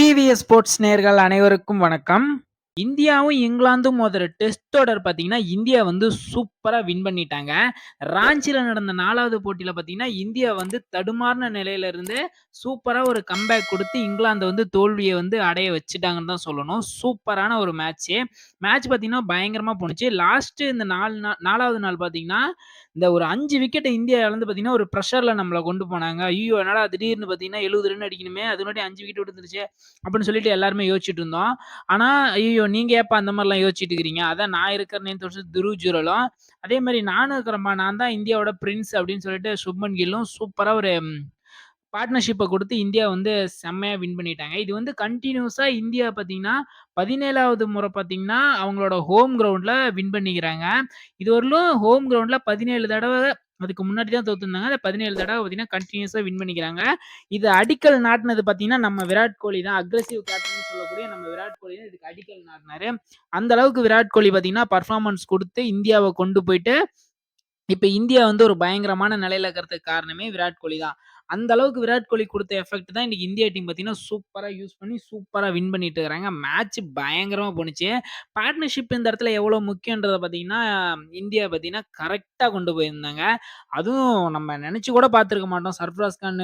TVS sports நேயர்கள் அனைவருக்கும் வணக்கம். இந்தியாவும், இங்கிலாந்தும் மோதுற டெஸ்ட் தொடர் பார்த்தீங்கன்னா, இந்தியா வந்து சூப்பரா வின் பண்ணிட்டாங்க. ராஞ்சில நடந்த 4வது போட்டியில பார்த்தீங்கன்னா, இந்தியா வந்து தடுமாறுன நிலையில இருந்து சூப்பரா ஒரு கம்பேக் குடுத்து இங்கிலாந்த வந்து தோல்விய வந்து அடைய வச்சுட்டாங்கன்னு தான் சொல்லணும். சூப்பரான ஒரு மேட்ச்சு. மேட்ச் பார்த்தீங்கன்னா, பயங்கரமா போணுச்சு. லாஸ்ட் இந்த 4வது நாள் பார்த்தீங்கன்னா, இந்த ஒரு 5 விக்கெட்ட இந்தியா இழந்து பார்த்தீங்கன்னா, ஒரு பிரஷர்ல நம்மள கொண்டு போனாங்க. ஐய்யயோ! என்னடா திடீர்னு பார்த்தீங்கன்னா 70 ரன் அடிக்கணுமே, அதுக்கு முன்னாடி 5 விக்கெட் விழுந்துருச்சே! அப்படின்னு சொல்லிட்டு எல்லாருமே யோசிச்சுட்டு இருந்தோம். ஆனா, ஐய்யய்யோ! நீங்க ஏப்பா அந்த மாரிலாம் யோசிச்சுட்டு இருக்கிறீங்க? அதான் நான் இருக்கிறனேன்னு சொல்லிட்டு துருவ் ஜுரலும், அதே மாரி நானும் இருக்கிறேன்ப்பா, நான் தான் இந்தியாவோட பிரின்ஸ் அப்படின்னு சொல்லிட்டு சுப்மன் கில்லும் சூப்பரா ஒரு பார்ட்னர்ஷிப்ப குடுத்து இந்தியா வந்து செம்மையா வின் பண்ணிட்டாங்க. இது வந்து கன்டினியூஸா இந்தியா பார்த்தீங்கன்னா, 17வது முறை பார்த்தீங்கன்னா, அவங்களோட ஹோம் கிரவுண்ட்ல வின் பண்ணிக்கிறாங்க. இதுவரையிலும் ஹோம் கிரவுண்ட்ல 17 தடவ அதுக்கு முன்னாடி தான் தோத்துருந்தாங்க. அந்த 17 தடவ பார்த்தீங்கன்னா, கன்டினியூஸா வின் பண்ணிக்கிறாங்க. இது அடிக்கல் நாட்டுனது பார்த்தீங்கன்னா, நம்ம விராட் கோலி தான். அக்ரசிவ் கேப்டன்னு சொல்லக்கூடிய நம்ம விராட் கோலி தான் இதுக்கு அடிக்கல் நாட்டுனாரு. அந்த அளவுக்கு விராட் கோலி பார்த்தீங்கன்னா, பெர்ஃபார்மன்ஸ் குடுத்து இந்தியாவ கொண்டு போயிட்டு இப்ப இந்தியா வந்து ஒரு பயங்கரமான நிலையில இருக்கிறதுக்கு காரணமே விராட் கோலி தான். அந்த அளவுக்கு விராட் கோலி குடுத்த எஃபெக்ட் தான் இன்னைக்கு இந்தியா டீம் பார்த்தீங்கன்னா, சூப்பரா யூஸ் பண்ணி சூப்பரா வின் பண்ணிட்டு இருக்காங்க. மேட்ச் பயங்கரமா போணுச்சு. பார்ட்னர்ஷிப் இந்த இடத்துல எவ்வளோ முக்கியன்றத பார்த்தீங்கன்னா, இந்தியா பார்த்தீங்கன்னா கரெக்ட்டா கொண்டு போயிருந்தாங்க. அதுவும் நம்ம நெனச்சு கூட பார்த்துருக்க மாட்டோம். சர்ஃப்ராஸ் கான்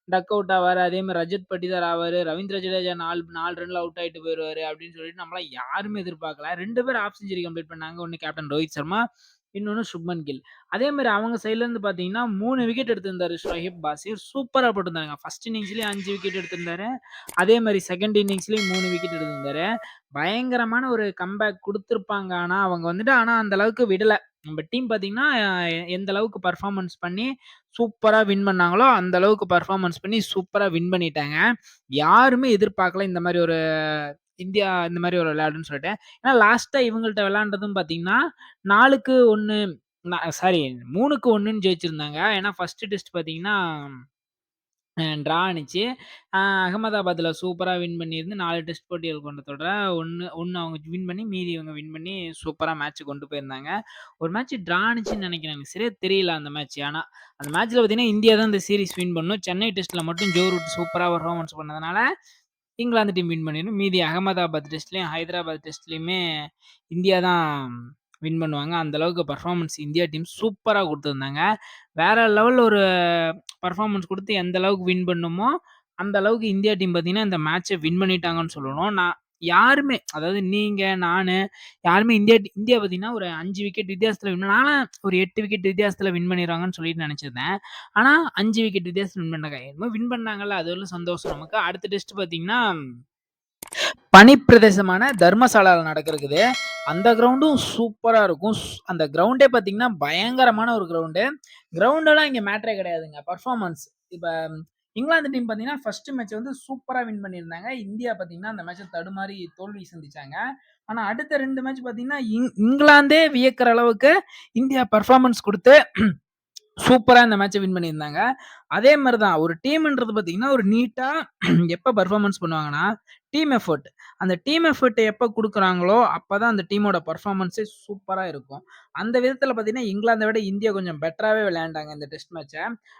டக் அவுட் ஆவாரு. அதே மாரி ரஜத் பட்டிதார் ஆவாரு. ரவீந்திர ஜடேஜா 4 ரன்ல அவுட் ஆயிட்டு போயிருவாரு அப்படின்னு சொல்லிட்டு நம்மலாம் யாருமே எதிர்பார்க்கல. 2 பேர் ஹாஃப் செஞ்சுரி கம்ப்ளீட் பண்ணாங்க. ஒண்ணு கேப்டன் ரோஹித் சர்மா, இன்னொன்னு சுப்மன் கில். அதே மாரி அவங்க சைட்ல இருந்து பார்த்தீங்கன்னா, 3 விக்கெட் எடுத்திருந்தாரு ஷோஹிப் பாசிர். சூப்பரா போட்டிருந்தாருங்க. First இன்னிங்ஸ்லயே 5 wicket எடுத்திருந்தாரு. அதே மாரி செகண்ட் இன்னிங்ஸ்லயும் 3 விக்கெட் எடுத்திருந்தாரு. பயங்கரமான ஒரு கம்பேக் குடுத்திருப்பாங்க. ஆனா அந்த அளவுக்கு விடல. நம்ம டீம் பார்த்தீங்கன்னா, எந்த அளவுக்கு பெர்ஃபார்மன்ஸ் பண்ணி சூப்பரா வின் பண்ணாங்களோ, அந்த அளவுக்கு பெர்ஃபார்மன்ஸ் பண்ணி சூப்பரா வின் பண்ணிட்டாங்க. யாருமே எதிர்பார்க்கல இந்த மாரி ஒரு இந்தியா இந்த மாரி ஒரு விளையாடும்ன்னு சொல்லிட்டு. ஏன்னா லாஸ்ட்டா இவங்கள்ட்ட விளையாண்டதும் பார்த்தீங்கன்னா, 4க்கு 1 சாரி 3க்கு 1ன்னு ஜெயிச்சிருந்தாங்க. ஏன்னா ஃபர்ஸ்ட் டெஸ்ட் பார்த்தீங்கன்னா, ட்ரா ஆனுச்சு. அகமதாபாத்ல சூப்பரா வின் பண்ணியிருந்து 4 டெஸ்ட் போட்டிகள் கொண்ட தொடர 1 அவங்க வின் பண்ணி, மீதி இவங்க வின் பண்ணி சூப்பரா மேட்ச் கொண்டு போயிருந்தாங்க. ஒரு மேட்ச் ட்ரா ஆனுச்சுன்னு நெனைக்கிறேன். எனக்கு சரியா தெரியல அந்த மேட்ச். ஆனா, அந்த மேட்ச்ல பார்த்தீங்கன்னா, இந்தியா தான் இந்த சீரிஸ் வின் பண்ணணும். சென்னை டெஸ்ட்ல மட்டும் ஜோ ரூட் சூப்பரா பெர்ஃபார்மன்ஸ் பண்ணதுனால, இங்கிலாந்து டீம் வின் பண்ணிரும். மீதி அகமதாபாத் டெஸ்ட்லயும், ஹைதராபாத் டெஸ்ட்லயுமே இந்தியா தான் வின் பண்ணுவாங்க. அந்த அளவுக்கு பெர்ஃபார்மன்ஸ் இந்தியா டீம் சூப்பரா குடுத்திருந்தாங்க. வேற லெவல்ல ஒரு பெர்ஃபார்மன்ஸ் குடுத்து எந்த அளவுக்கு வின் பண்ணுமோ, அந்த அளவுக்கு இந்தியா டீம் பார்த்தீங்கன்னா, இந்த மேட்ச வின் பண்ணிட்டாங்கன்னு சொல்லணும். யாருமே அதாவது நீங்க, நானு யாருமே இந்தியா பார்த்தீங்கன்னா, ஒரு 5 விக்கெட் வித்தியாசத்துல நான்லாம் ஒரு 8 விக்கெட் வித்தியாசத்துல வின் பண்ணிருவாங்கன்னு சொல்லிட்டு நெனச்சிருந்தேன். ஆனா 5 விக்கெட் வித்தியாசத்துல வின் பண்ணாங்க. என்னமோ வின் பண்ணாங்கல்ல, அது வரையிலும் சந்தோஷம் நமக்கு. அடுத்த டெஸ்ட் பார்த்தீங்கன்னா, பனிப்பிரதேசமான தர்மசாலால நடக்க இருக்குது. அந்த கிரவுண்டும் சூப்பரா இருக்கும். அந்த கிரவுண்டே பார்த்தீங்கன்னா, பயங்கரமான ஒரு கிரவுண்டு. கிரவுண்டெல்லாம் இங்க மேட்டரே கிடையாதுங்க. பெர்ஃபார்மன்ஸ். இப்ப இங்கிலாந்து டீம் பார்த்தீங்கன்னா, ஃபர்ஸ்ட் மேட்ச் வந்து சூப்பரா வின் பண்ணியிருந்தாங்க. இந்தியா பார்த்தீங்கன்னா, அந்த மேட்ச்ச தடுமாறி தோல்வி சந்திச்சாங்க. ஆனா அடுத்த 2 மேட்ச் பார்த்தீங்கன்னா, இங்கிலாந்தே வியக்கிற அளவுக்கு இந்தியா பெர்ஃபார்மன்ஸ் குடுத்து சூப்பரா இந்த மேட்ச வின் பண்ணியிருந்தாங்க. அதே மாரி தான் ஒரு டீம்ன்றது பார்த்தீங்கன்னா, ஒரு நீட்டா எப்ப பெர்ஃபார்மன்ஸ் பண்ணுவாங்கன்னா, டீம் எஃபோர்ட். அந்த டீம் எஃபோர்ட் எப்ப குடுக்குறாங்களோ, அப்பதான் அந்த டீமோட பெர்ஃபார்மன்ஸே சூப்பரா இருக்கும். அந்த விதத்தில பார்த்தீங்கன்னா, இங்கிலாந்த விட இந்தியா கொஞ்சம் பெட்டராவே விளையாண்டாங்க இந்த டெஸ்ட் மேட்ச.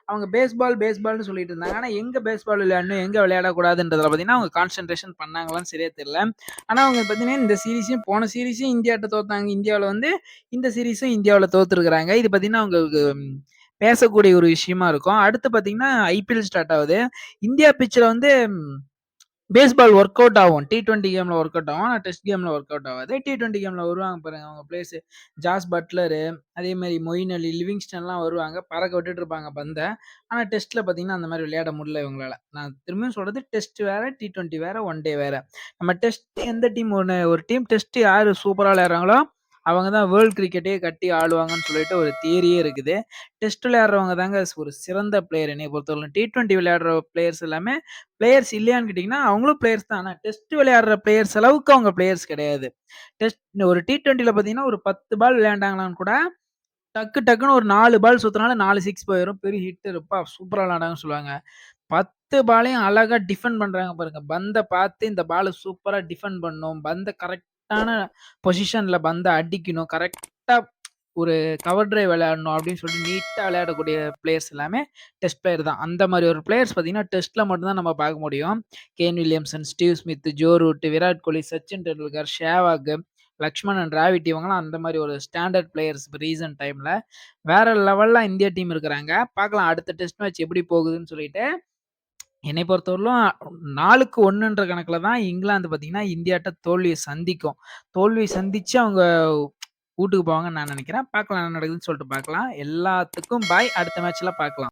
அவங்க பேஸ்பால்னு சொல்லிட்டு இருந்தாங்க. ஆனா எங்க பேஸ்பால் விளையாடணும், எங்க விளையாடக்கூடாதுன்றதுல பார்த்தீங்கன்னா, அவங்க கான்சன்ட்ரேஷன் பண்ணாங்களான்னு சரியா தெரியல. ஆனா அவங்க பார்த்தீங்கன்னா, இந்த சீரிஸையும் போன சீரிஸையும் இந்தியாட்ட தோத்தாங்க. இந்தியாவுல வந்து இந்த சீரிஸும் இந்தியாவுல தோத்துருக்காங்க. இது பார்த்தீங்கன்னா, அவங்களுக்கு பேசக்கூடிய ஒரு விஷயமா இருக்கும். அடுத்து பார்த்தீங்கன்னா, ஐபிஎல் ஸ்டார்ட் ஆகுது. இந்தியா பிட்ச்ல வந்து பேஸ்பால் ஒர்க் அவுட் ஆகும். T20 கேம்ல ஒர்க் அவுட் ஆகும். ஆனா டெஸ்ட் கேம்ல ஒர்க் அவுட் ஆகாது. T20 கேம்ல வருவாங்க பாருங்க அவங்க பிளேயர்ஸ் ஜாஸ் பட்லரு, அதே மாரி மொயின் அலி, லிவிங்ஸ்டன்லாம் வருவாங்க. பறக்க விட்டுட்டு இருப்பாங்க பந்த. ஆனா டெஸ்ட்ல பார்த்தீங்கன்னா, அந்த மாரி விளையாட முடியல இவங்களால. நான் திரும்பியும் சொல்றது டெஸ்ட் வேற, T20 வேற, ஒன் டே வேற. நம்ம டெஸ்ட் எந்த டீம் ஒரு டீம் டெஸ்ட் யாரு சூப்பரா விளையாடுறாங்களோ, அவங்க தான் வேர்ல்ட் கிரிக்கெட்டயே கட்டி ஆளுவாங்கன்னு சொல்லிட்டு ஒரு தியரியே இருக்குது. டெஸ்ட் விளையாடுறவங்க தாங்க ஒரு சிறந்த பிளேயர் என்னைய பொறுத்தவரைக்கும். T20 விளையாடுற பிளேயர்ஸ் எல்லாமே பிளேயர்ஸ் இல்லையான்னு கேட்டீங்கன்னா, அவங்களும் பிளேயர்ஸ் தான். ஆனா டெஸ்ட் விளையாடுற பிளேயர்ஸ் அளவுக்கு அவங்க பிளேயர்ஸ் கிடையாது. டெஸ்ட் ஒரு T20ல பார்த்தீங்கன்னா, ஒரு 10 பால் விளையாண்டாங்கனான்னு கூட, டக்குன்னு ஒரு 4 பால் சுத்துனால 4 சிக்ஸ் போயிரும். பெரிய ஹிட் அப்பா சூப்பரா விளையாண்டாங்கன்னு சொல்லுவாங்க. 10 பாலையும் அழகா டிஃபெண்ட் பண்றாங்க பாருங்க. பந்த பார்த்து இந்த பால சூப்பரா டிஃபெண்ட் பண்ணணும். பந்த கரெக்ட்டான பொசிஷன்ல பந்த அடிக்கணும். கரெக்ட்டா ஒரு கவர் டிரைவ் விளையாடணும் அப்படின்னு சொல்லிட்டு நீட்டா விளையாடக்கூடிய பிளேயர்ஸ் எல்லாமே டெஸ்ட் பிளேயர் தான். அந்த மாரி ஒரு பிளேயர்ஸ் பார்த்தீங்கன்னா, டெஸ்ட்ல மட்டும் தான் நம்ம பார்க்க முடியும். Kane Williamson, Steve Smith, Joe Root, Virat Kohli, Sachin Tendulkar, Sehwag, Lakshmanan, Dravid இவங்கலாம் அந்த மாரி ஒரு ஸ்டாண்டர்ட் பிளேயர்ஸ் இப்ப ரீசென்ட் டைம்ல. வேற லெவல்ல இந்தியா டீம் இருக்கிறாங்க. பார்க்கலாம் அடுத்த டெஸ்ட் மேட்ச் எப்படி போகுதுன்னு சொல்லிட்டு. என்னை பொறுத்தவரையிலும் 4க்கு 1ன்ற கணக்குல தான் இங்கிலாந்து பார்த்தீங்கன்னா, இந்தியாட்ட தோல்விய சந்திக்கும். தோல்வி சந்திச்சு அவங்க வூட்டுக்கு போவாங்கன்னு நான் நெனைக்கிறேன். பார்க்கலாம் என்ன நடக்குதுன்னு சொல்லிட்டு பார்க்கலாம். எல்லாத்துக்கும் பாய். அடுத்த மேட்ச்ல பார்க்கலாம்.